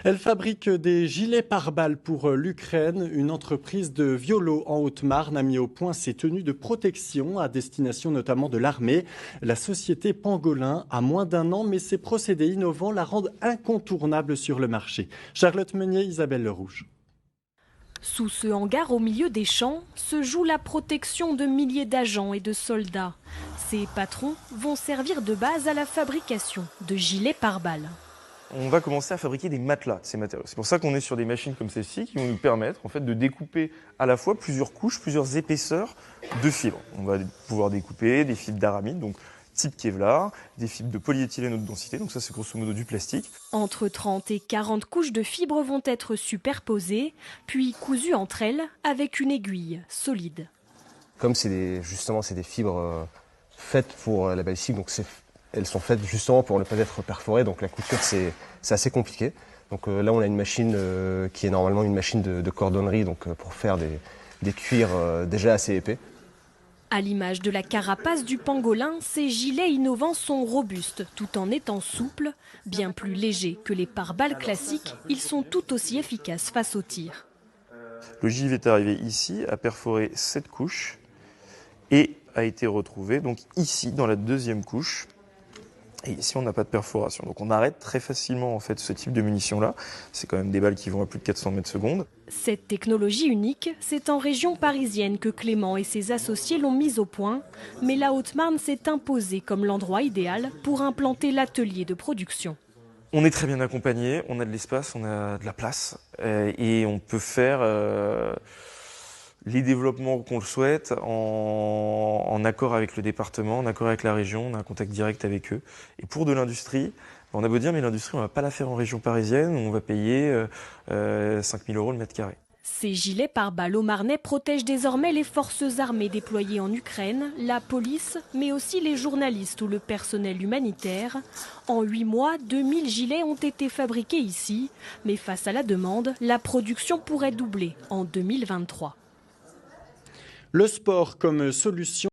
Elle fabrique des gilets pare-balles pour l'Ukraine. Une entreprise de Violo en Haute-Marne a mis au point ses tenues de protection à destination notamment de l'armée. La société Pangolin a moins d'1 an, mais ses procédés innovants la rendent incontournable sur le marché. Charlotte Meunier, Isabelle Lerouge. Sous ce hangar au milieu des champs se joue la protection de milliers d'agents et de soldats. Ces patrons vont servir de base à la fabrication de gilets pare-balles. On va commencer à fabriquer des matelas de ces matériaux. C'est pour ça qu'on est sur des machines comme celle-ci qui vont nous permettre en fait, de découper à la fois plusieurs couches, plusieurs épaisseurs de fibres. On va pouvoir découper des fibres d'aramide, donc type Kevlar, des fibres de polyéthylène haute densité, donc ça c'est grosso modo du plastique. Entre 30 et 40 couches de fibres vont être superposées, puis cousues entre elles avec une aiguille solide. Comme c'est des fibres faites pour la balistique, donc elles sont faites justement pour ne pas être perforées, donc la couture c'est assez compliqué. Donc là on a une machine qui est normalement une machine de cordonnerie, donc pour faire des cuirs déjà assez épais. À l'image de la carapace du pangolin, ces gilets innovants sont robustes tout en étant souples. Bien plus légers que les pare-balles classiques, ils sont tout aussi efficaces face aux tirs. Le gilet est arrivé ici, a perforé cette couche et a été retrouvé donc ici dans la deuxième couche. Et ici, on n'a pas de perforation. Donc on arrête très facilement en fait, ce type de munitions-là. C'est quand même des balles qui vont à plus de 400 mètres secondes. Cette technologie unique, c'est en région parisienne que Clément et ses associés l'ont mise au point. Mais la Haute-Marne s'est imposée comme l'endroit idéal pour implanter l'atelier de production. On est très bien accompagné, on a de l'espace, on a de la place. Et on peut faire les développements qu'on le souhaite en accord avec le département, en accord avec la région, on a un contact direct avec eux. Et pour de l'industrie, on a beau dire, mais l'industrie, on ne va pas la faire en région parisienne, où on va payer 5 000 € le mètre carré. Ces gilets pare-balles au Marnais protègent désormais les forces armées déployées en Ukraine, la police, mais aussi les journalistes ou le personnel humanitaire. En 8 mois, 2000 gilets ont été fabriqués ici, mais face à la demande, la production pourrait doubler en 2023. Le sport comme solution.